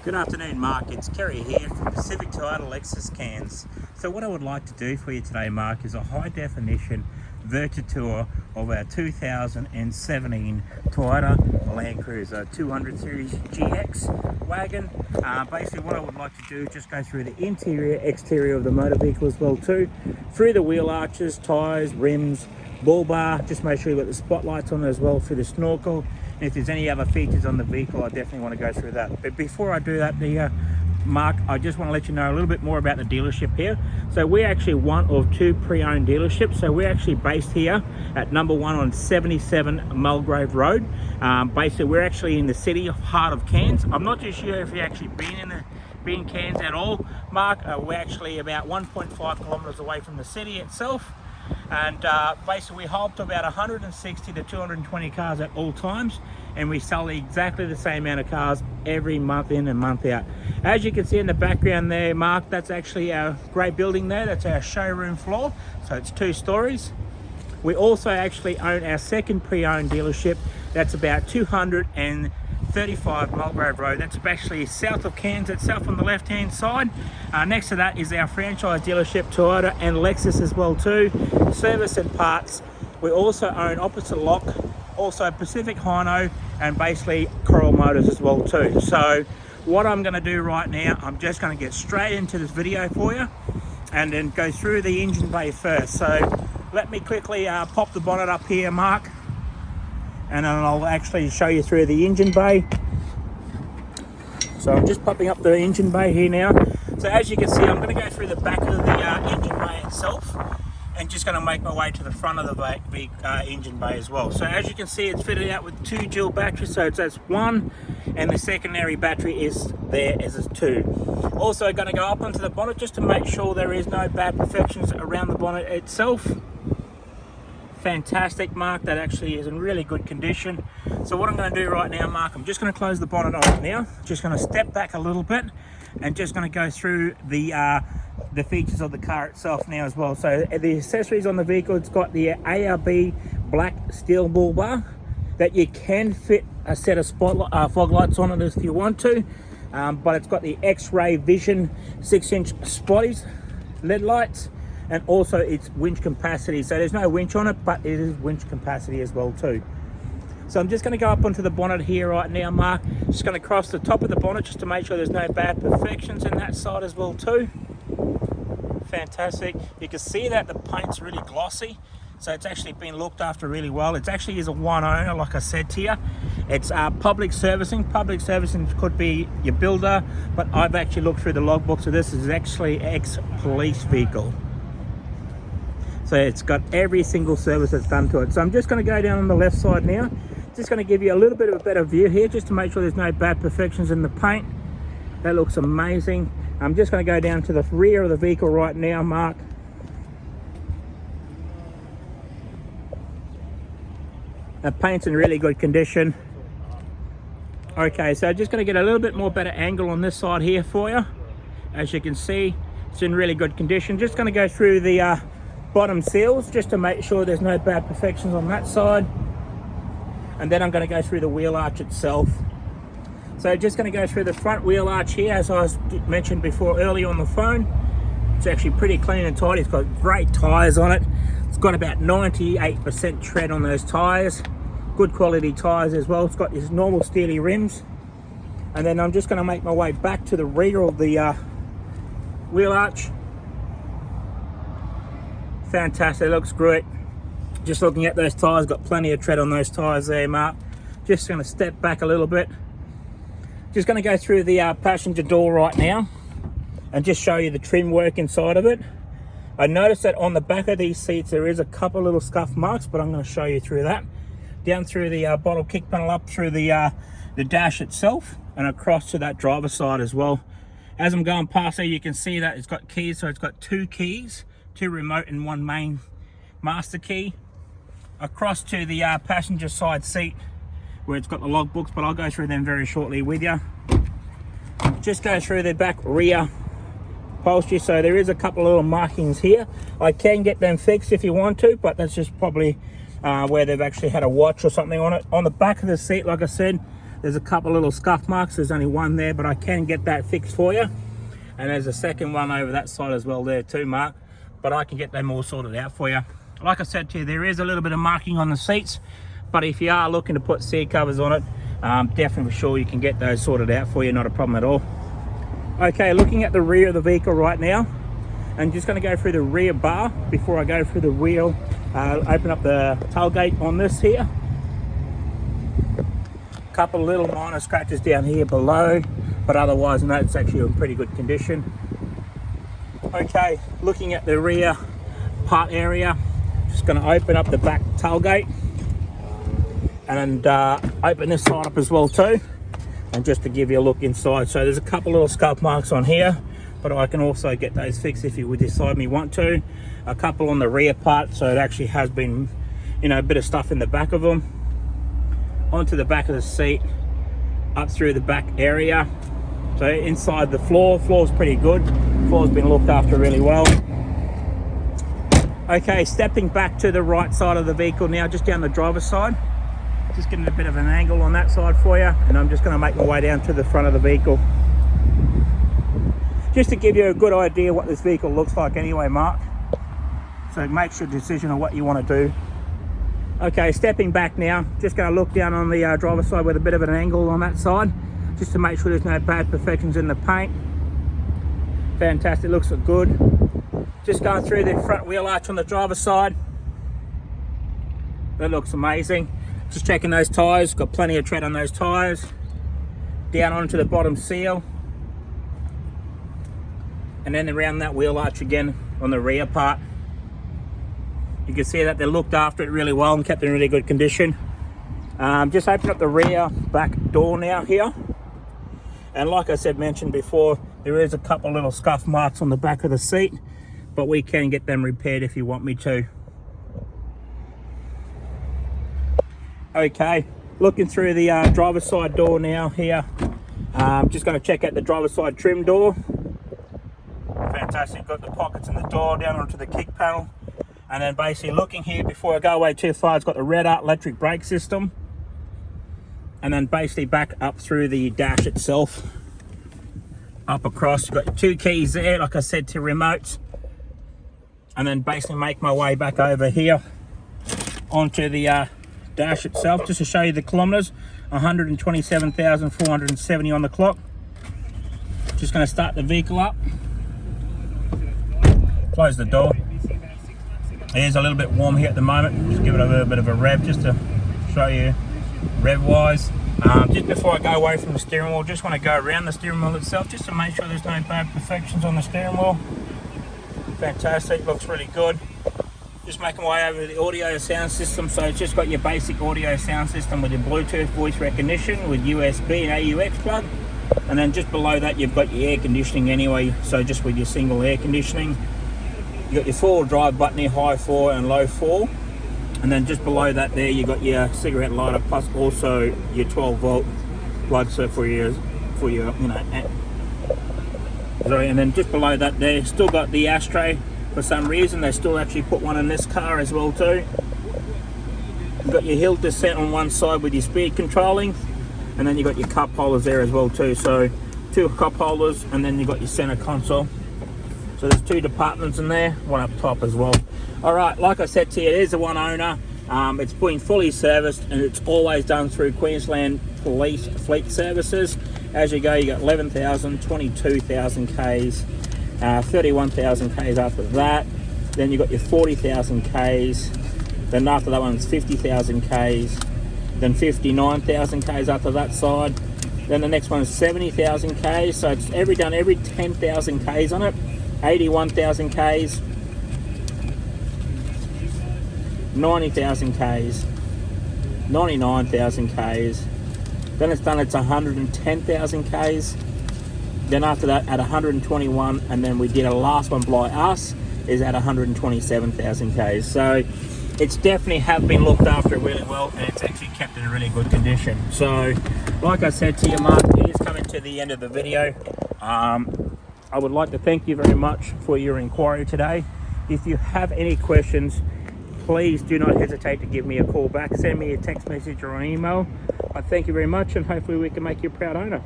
Good afternoon, Mark. It's Kerry here from Pacific Title Lexus Cairns. So what I would like to do for you today, Mark, is a high definition virtual tour of our 2017 Toyota Landcruiser 200 Series GX wagon. Basically what I would like to do is just go through the interior, exterior of the motor vehicle as well too, through the wheel arches, tyres, rims, bull bar, just make sure you've got the spotlights on as well through the snorkel. And if there's any other features on the vehicle, I definitely want to go through that. But before I do that, Mark, I just want to let you know a little bit more about the dealership here. So we're actually one of two pre-owned dealerships. So we're actually based here at number 1 on 77 Mulgrave Road. Basically, we're actually in the city heart of Cairns. I'm not too sure if you've actually been in Cairns at all, Mark. We're actually about 1.5 kilometers away from the city itself. And basically we hold to about 160 to 220 cars at all times, and we sell exactly the same amount of cars every month in and month out. As you can see in the background there, Mark, that's actually our grey building there. That's our showroom floor, so it's 2 stories. We also actually own our second pre-owned dealership. That's about 235 Mulgrave Road. That's actually south of Cairns itself on the left hand side. Next to that is our franchise dealership, Toyota and Lexus as well too, service and parts. We also own opposite lock, also Pacific Hino, and basically Coral Motors as well too. So what I'm going to do right now, I'm just going to get straight into this video for you and then go through the engine bay first. So let me quickly pop the bonnet up here, Mark, and then I'll actually show you through the engine bay. So I'm just popping up the engine bay here now. So as you can see, I'm going to go through the back of the engine bay itself and just going to make my way to the front of the engine bay as well. So as you can see, it's fitted out with 2 dual batteries, so that's 1, and the secondary battery is there as a 2. Also going to go up onto the bonnet just to make sure there is no bad perfections around the bonnet itself. Fantastic, Mark, that actually is in really good condition. So what I'm going to do right now, Mark, I'm just going to close the bonnet off now, just going to step back a little bit and just going to go through the features of the car itself now as well. So the accessories on the vehicle, it's got the ARB black steel bull bar that you can fit a set of fog lights on it if you want to, but it's got the X-ray vision 6-inch spotties LED lights, and also it's winch capacity. So there's no winch on it, but it is winch capacity as well too. So I'm just going to go up onto the bonnet here right now, Mark. Just going to cross the top of the bonnet just to make sure there's no bad perfections in that side as well too. Fantastic. You can see that the paint's really glossy, so it's actually been looked after really well. It actually is a one owner, like I said to you. It's public servicing. Public servicing could be your builder, but I've actually looked through the logbook, so this is actually ex-police vehicle. So it's got every single service that's done to it. So I'm just going to go down on the left side now. Just going to give you a little bit of a better view here, just to make sure there's no bad perfections in the paint. That looks amazing. I'm just going to go down to the rear of the vehicle right now, Mark. The paint's in really good condition. Okay, so just going to get a little bit more better angle on this side here for you. As you can see, it's in really good condition. Just going to go through the bottom seals just to make sure there's no bad perfections on that side. And then I'm going to go through the wheel arch itself. So just going to go through the front wheel arch here, as I mentioned before earlier on the phone. It's actually pretty clean and tidy. It's got great tyres on it. It's got about 98% tread on those tyres. Good quality tyres as well. It's got these normal steely rims. And then I'm just going to make my way back to the rear of the wheel arch. Fantastic, looks great. Just looking at those tyres, got plenty of tread on those tyres there, Mark. Just going to step back a little bit. Just going to go through the passenger door right now and just show you the trim work inside of it. I noticed that on the back of these seats there is a couple little scuff marks, but I'm going to show you through that. Down through the bottle kick panel, up through the dash itself, and across to that driver's side as well. As I'm going past there, you can see that it's got keys, so it's got 2 keys, 2 remote and 1 main master key. Across to the passenger side seat where it's got the logbooks, but I'll go through them very shortly with you. Just go through the back rear upholstery, so there is a couple of little markings here. I can get them fixed if you want to, but that's just probably where they've actually had a watch or something on it. On the back of the seat, like I said, There's a couple little scuff marks. There's only one there, but I can get that fixed for you. And there's a second one over that side as well there too, Mark, but I can get them all sorted out for you. Like I said to you, there is a little bit of marking on the seats, but if you are looking to put seat covers on it, definitely for sure you can get those sorted out for you, not a problem at all. Okay, looking at the rear of the vehicle right now, I'm just going to go through the rear bar before I go through the wheel. Open up the tailgate on this here. Couple of little minor scratches down here below, but otherwise no, it's actually in pretty good condition. Okay, looking at the rear part area, just going to open up the back tailgate and open this side up as well too, and just to give you a look inside. So there's a couple little scuff marks on here, but I can also get those fixed if you would decide me want to. A couple on the rear part, so it actually has been, you know, a bit of stuff in the back of them. Onto the back of the seat, up through the back area. So inside the floor's pretty good. Floor's been looked after really well. Okay, stepping back to the right side of the vehicle now, just down the driver's side. Just getting a bit of an angle on that side for you, and I'm just going to make my way down to the front of the vehicle. Just to give you a good idea what this vehicle looks like anyway, Mark. So make your decision on what you want to do. Okay, stepping back now, just going to look down on the driver's side with a bit of an angle on that side, just to make sure there's no bad perfections in the paint. Fantastic, looks good. Just going through the front wheel arch on the driver's side. That looks amazing. Just checking those tyres, got plenty of tread on those tyres. Down onto the bottom seal. And then around that wheel arch again on the rear part. You can see that they looked after it really well and kept it in really good condition. Just open up the rear back door now here. And like I mentioned before, there is a couple little scuff marks on the back of the seat, but we can get them repaired if you want me to. Okay, looking through the driver's side door now here. Just going to check out the driver's side trim door. Fantastic, got the pockets in the door down onto the kick panel. And then basically looking here, before I go away too far, it's got the red Art electric brake system. And then basically back up through the dash itself. Up across, you've got 2 keys there, like I said, 2 remotes. And then basically make my way back over here onto the dash itself, just to show you the kilometers. 127,470 on the clock. Just going to start the vehicle up. Close the door. It is a little bit warm here at the moment. Just give it a little bit of a rev just to show you rev wise. Just before I go away from the steering wheel, just want to go around the steering wheel itself just to make sure there's no bad perfections on the steering wheel. Fantastic, looks really good. Just making my way over to the audio sound system. So it's just got your basic audio sound system with your Bluetooth voice recognition with USB and AUX plug. And then just below that you've got your air conditioning anyway, so just with your single air conditioning. You got your 4-wheel drive button here, high 4 and low 4, and then just below that there you got your cigarette lighter, plus also your 12-volt plug, so for your you know. Sorry, and then just below that there, still got the ashtray. For some reason they still actually put one in this car as well too. You've got your hill descent on one side with your speed controlling, and then you got your cup holders there as well too. So 2 cup holders, and then you got your center console. So there's 2 departments in there, one up top as well. All right, like I said to you, it is a one owner. It's been fully serviced, and it's always done through Queensland Police Fleet Services. As you go, you got 11,000, 22,000 Ks, 31,000 Ks after that. Then you got your 40,000 Ks. Then after that one's 50,000 Ks. Then 59,000 Ks after that side. Then the next one is 70,000 Ks. So it's done every 10,000 Ks on it. 81,000 Ks, 90,000 Ks, 99,000 Ks, then it's done its 110,000 Ks, then after that at 121, and then we did a last one by us is at 127,000 Ks. So it's definitely have been looked after really well, and it's actually kept in a really good condition. So like I said to you, Mark, it is coming to the end of the video. I would like to thank you very much for your inquiry today. If you have any questions, please do not hesitate to give me a call back. Send me a text message or an email. I thank you very much, and hopefully we can make you a proud owner.